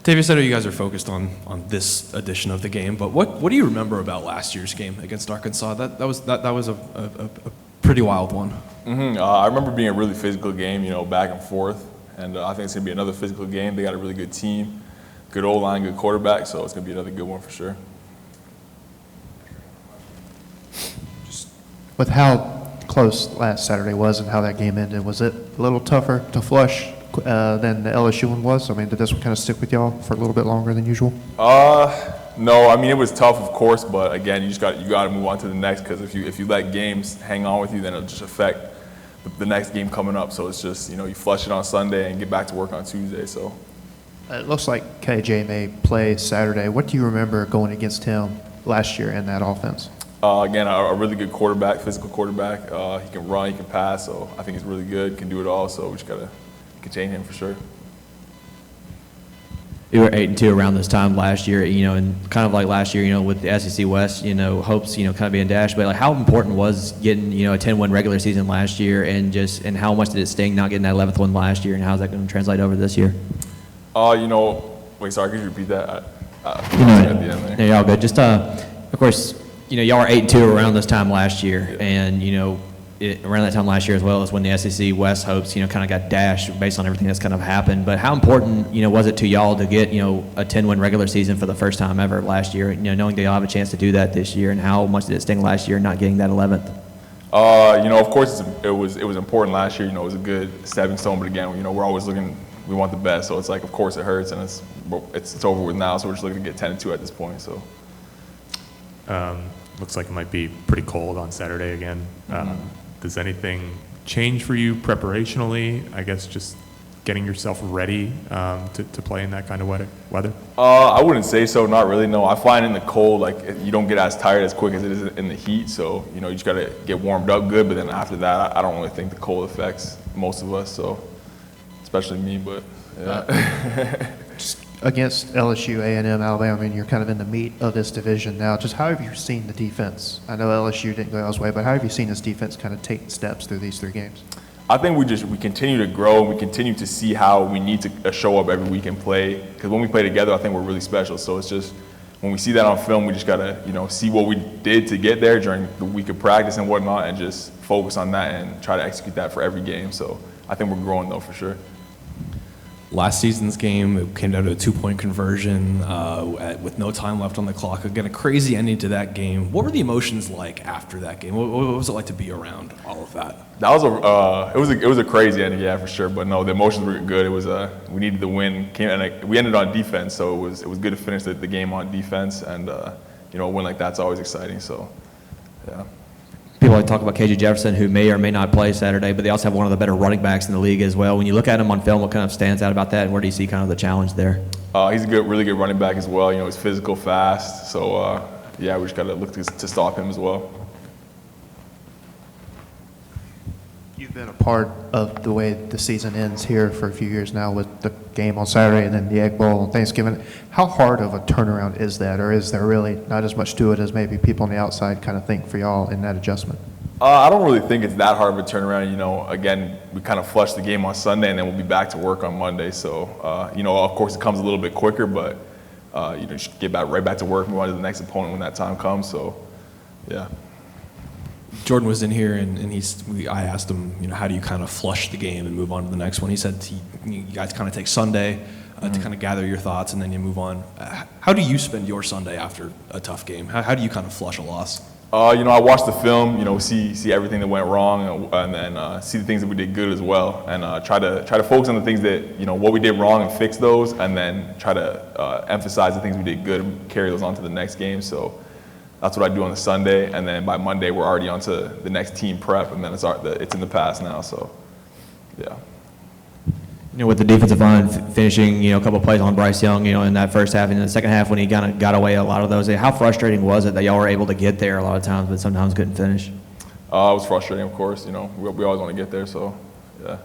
Tavius, I know you guys are focused on this edition of the game, but what do you remember about last year's game against Arkansas? That was a pretty wild one. I remember being a really physical game, back and forth, and I think it's going to be another physical game. They got a really good team, good O-line, good quarterback, so it's going to be another good one for sure. Just with how close last Saturday was and how that game ended, was it a little tougher to flush than the LSU one was? I mean, did this one kind of stick with y'all for a little bit longer than usual? No. I mean, it was tough, of course, but again, you got to move on to the next, because if you let games hang on with you, then it'll just affect the next game coming up. So it's just, you flush it on Sunday and get back to work on Tuesday. So it looks like KJ may play Saturday. What do you remember going against him last year in that offense? Again, a really good quarterback, physical quarterback. He can run, he can pass, so I think he's really good, can do it all. So we just got to contain him for sure. You were 8-2 around this time last year, and kind of like last year, with the SEC West, hopes, kind of being dashed. But like, how important was getting, a 10-win regular season last year, and how much did it sting not getting that 11th one last year, and how's that going to translate over this year? Wait, sorry, could you repeat that? At the end there. No, you're all good. Just, of course, y'all were 8-2 around this time last year, and around that time last year as well as when the SEC West hopes, kind of got dashed based on everything that's kind of happened. But how important, was it to y'all to get, a 10-win regular season for the first time ever last year, knowing that y'all have a chance to do that this year, and how much did it sting last year not getting that 11th? Of course it was important last year. It was a good stepping stone, but again, we're always looking, we want the best. So it's like, of course it hurts, and it's over with now. So we're just looking to get 10-2 at this point. So. Looks like it might be pretty cold on Saturday again. Does anything change for you preparationally? I guess just getting yourself ready to play in that kind of weather? I wouldn't say so, not really, no. I find in the cold, like, you don't get as tired as quick as it is in the heat, so, you just got to get warmed up good, but then after that, I don't really think the cold affects most of us, so, especially me, but, yeah. Just against LSU, A&M, Alabama, I mean, you're kind of in the meat of this division now. Just how have you seen the defense? I know LSU didn't go y'all's way, but how have you seen this defense kind of take steps through these 3 games? I think we continue to grow, and we continue to see how we need to show up every week and play. Because when we play together, I think we're really special. So it's just, when we see that on film, we just got to, see what we did to get there during the week of practice and whatnot, and just focus on that and try to execute that for every game. So I think we're growing, though, for sure. Last season's game, it came down to a 2-point conversion with no time left on the clock. Again, a crazy ending to that game. What were the emotions like after that game? What was it like to be around all of that? That was it was a crazy ending, yeah, for sure. But no, the emotions were good. It was we needed the win. We ended on defense, so it was good to finish the game on defense, and a win like that's always exciting. So, yeah. People like to talk about KJ Jefferson, who may or may not play Saturday, but they also have one of the better running backs in the league as well. When you look at him on film, what kind of stands out about that, and where do you see kind of the challenge there? He's a really good running back as well. He's physical, fast. So, yeah, we just got to look to stop him as well. You've been a part of the way the season ends here for a few years now with the game on Saturday and then the Egg Bowl on Thanksgiving. How hard of a turnaround is that, or is there really not as much to it as maybe people on the outside kind of think for y'all in that adjustment? I don't really think it's that hard of a turnaround. Again, we kind of flush the game on Sunday, and then we'll be back to work on Monday. So, of course, it comes a little bit quicker, but just get right back to work, move on to the next opponent when that time comes. So, yeah. Jordan was in here, and I asked him, how do you kind of flush the game and move on to the next one? He said you guys kind of take Sunday to kind of gather your thoughts, and then you move on. How do you spend your Sunday after a tough game? How do you kind of flush a loss? I watch the film, see everything that went wrong, and then see the things that we did good as well, and try to focus on the things that, what we did wrong and fix those, and then try to emphasize the things we did good and carry those on to the next game. So that's what I do on the Sunday, and then by Monday we're already on to the next team prep, and then it's in the past now. So, yeah. With the defensive line finishing, a couple plays on Bryce Young, in that first half, and in the second half when he kind of got away a lot of those, how frustrating was it that y'all were able to get there a lot of times, but sometimes couldn't finish? It was frustrating, of course. We always want to get there, so, yeah.